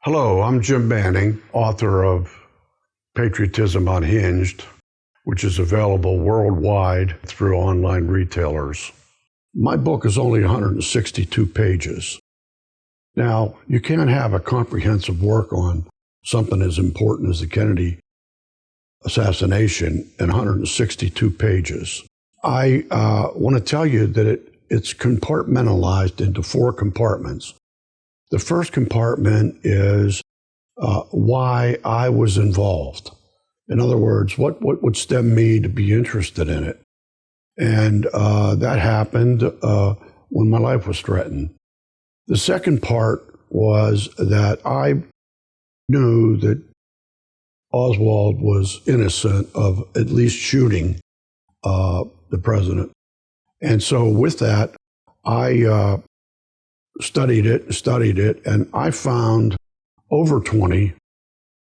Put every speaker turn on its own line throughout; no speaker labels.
Hello, I'm Jim Banning, author of Patriotism, Unhinged, which is available worldwide through online retailers. My book is only 162 pages. Now, you can't have a comprehensive work on something as important as the Kennedy assassination in 162 pages. I want to tell you that it's compartmentalized into four compartments. The first compartment is why I was involved. In other words, what would stem me to be interested in it? And that happened when my life was threatened. The second part was that I knew that Oswald was innocent of at least shooting the president. And so with that, I studied it, and I found over 20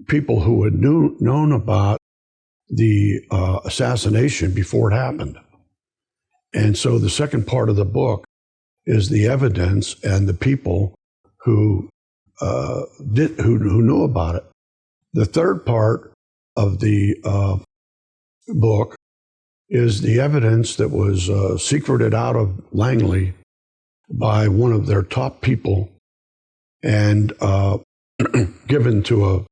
people who had known about the assassination before it happened. And so the second part of the book is the evidence and the people who knew about it. The third part of the book is the evidence that was secreted out of Langley by one of their top people and given to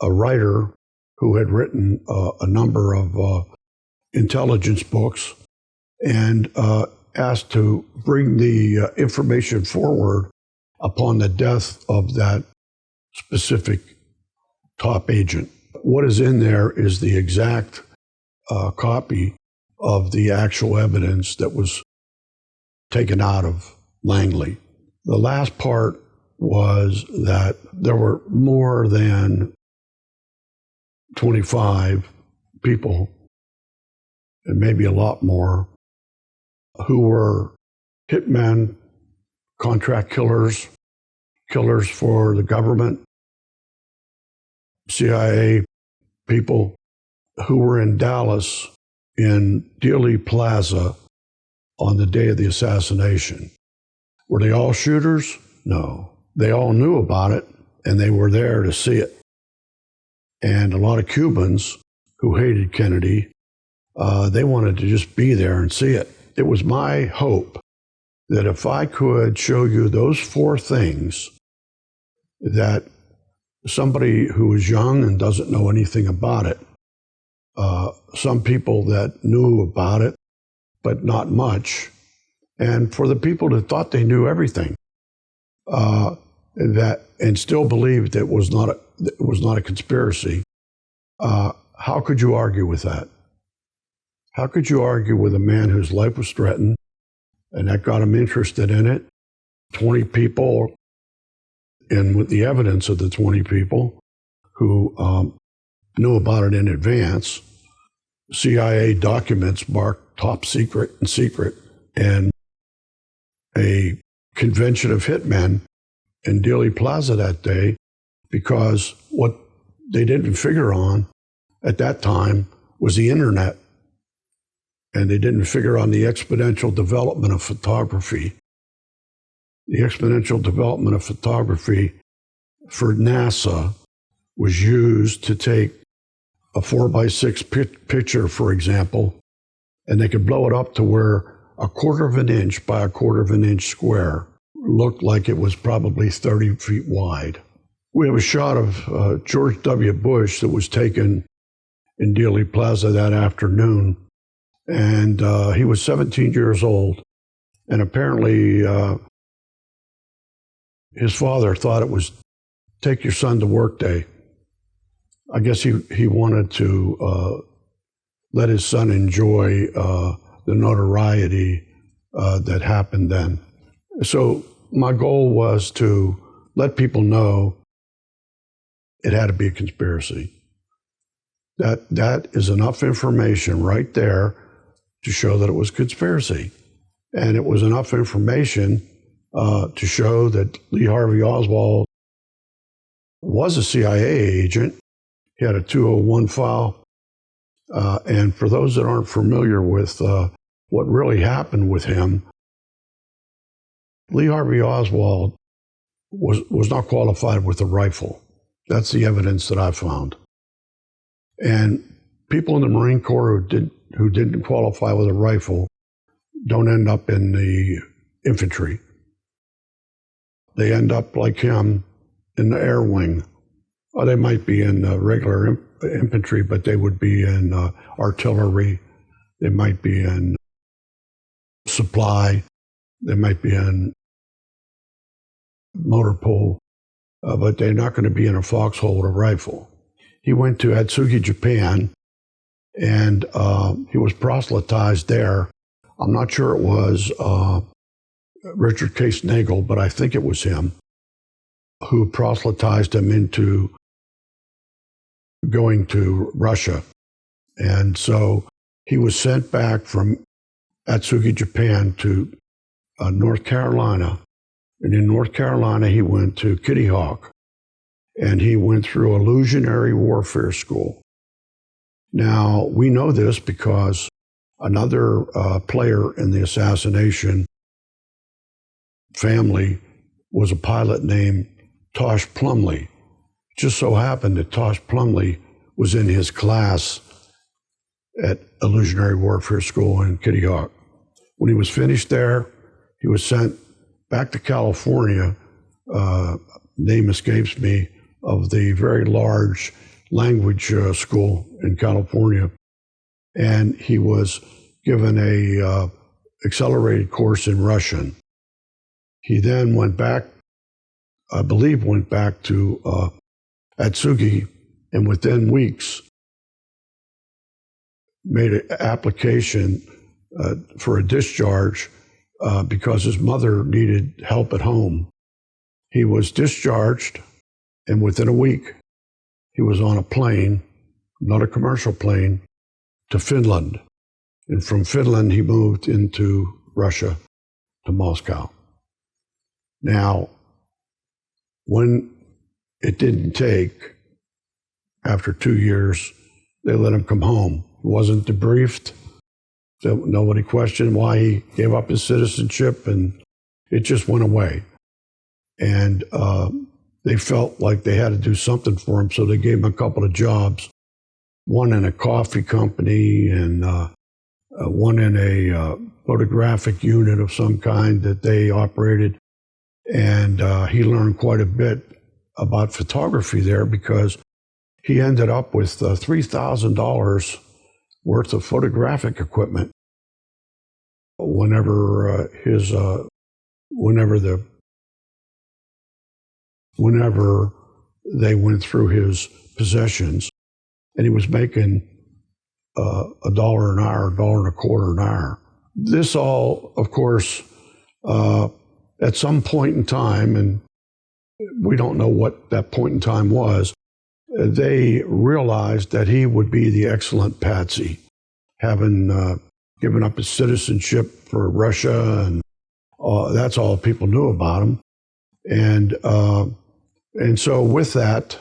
a writer who had written a number of intelligence books and asked to bring the information forward upon the death of that specific top agent. What is in there is the exact copy of the actual evidence that was taken out of Langley. The last part was that there were more than 25 people, and maybe a lot more, who were hitmen, contract killers, killers for the government, CIA people who were in Dallas in Dealey Plaza on the day of the assassination. Were they all shooters? No. They all knew about it, and they were there to see it. And a lot of Cubans who hated Kennedy, they wanted to just be there and see it. It was my hope that if I could show you those four things, that somebody who is young and doesn't know anything about it, some people that knew about it, but not much, and for the people that thought they knew everything, and still believed it was not a conspiracy, how could you argue with that? How could you argue with a man whose life was threatened, and that got him interested in it? 20 people, and with the evidence of the 20 people who knew about it in advance, CIA documents marked top secret and secret, and a convention of hitmen in Dealey Plaza that day, because what they didn't figure on at that time was the internet, and they didn't figure on the exponential development of photography. The exponential development of photography for NASA was used to take a 4x6 picture, for example, and they could blow it up to where a quarter of an inch by a quarter of an inch square looked like it was probably 30 feet wide. We have a shot of George W. Bush that was taken in Dealey Plaza that afternoon, and he was 17 years old, and apparently his father thought it was take your son to work day. I guess he wanted to let his son enjoy the notoriety that happened then. So my goal was to let people know it had to be a conspiracy. That is enough information right there to show that it was conspiracy. And it was enough information to show that Lee Harvey Oswald was a CIA agent. He had a 201 file. And for those that aren't familiar with what really happened with him, Lee Harvey Oswald was not qualified with a rifle. That's the evidence that I found. And people in the Marine Corps who didn't qualify with a rifle don't end up in the infantry. They end up like him in the air wing. Or they might be in regular infantry, but they would be in artillery. They might be in supply. They might be in motor pool, but they're not going to be in a foxhole with a rifle. He went to Atsugi, Japan, and he was proselytized there. I'm not sure it was Richard Case Nagel, but I think it was him who proselytized him into going to Russia. And so he was sent back from Atsugi, Japan to North Carolina. And in North Carolina, he went to Kitty Hawk, and he went through illusionary warfare school. Now, we know this because another player in the assassination family was a pilot named Tosh Plumley. It just so happened that Tosh Plumley was in his class at illusionary warfare school in Kitty Hawk. When he was finished there, he was sent back to California, name escapes me, of the very large language school in California. And he was given a accelerated course in Russian. He then went back, I believe went back to Atsugi, and within weeks made an application for a discharge because his mother needed help at home. He was discharged, and within a week, he was on a plane, not a commercial plane, to Finland. And from Finland, he moved into Russia, to Moscow. Now, when it didn't take, after 2 years, they let him come home. He wasn't debriefed. So nobody questioned why he gave up his citizenship, and it just went away. And they felt like they had to do something for him, so they gave him a couple of jobs, one in a coffee company and one in a photographic unit of some kind that they operated. And he learned quite a bit about photography there because he ended up with $3,000 worth of photographic equipment whenever they went through his possessions, and he was making $1 an hour, $1.25 an hour. This all, of course, at some point in time, and we don't know what that point in time was, they realized that he would be the excellent patsy, having given up his citizenship for Russia, and that's all people knew about him. And so with that,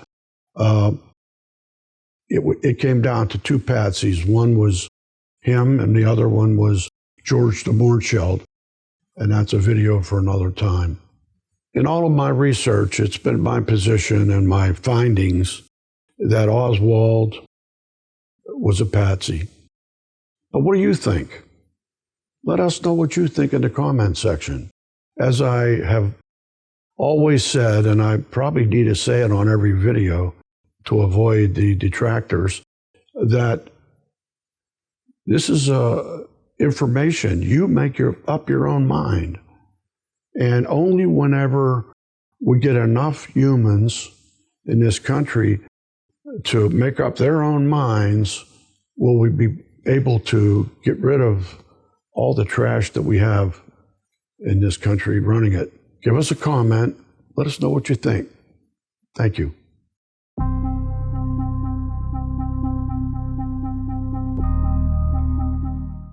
it came down to two patsies. One was him, and the other one was George de Mohrenschildt, and that's a video for another time. In all of my research, it's been my position and my findings that Oswald was a patsy. But what do you think? Let us know what you think in the comment section. As I have always said, and I probably need to say it on every video to avoid the detractors, that this is information. You make up your own mind. And only whenever we get enough humans in this country to make up their own minds will we be able to get rid of all the trash that we have in this country running it. Give us a comment. Let us know what you think. Thank you.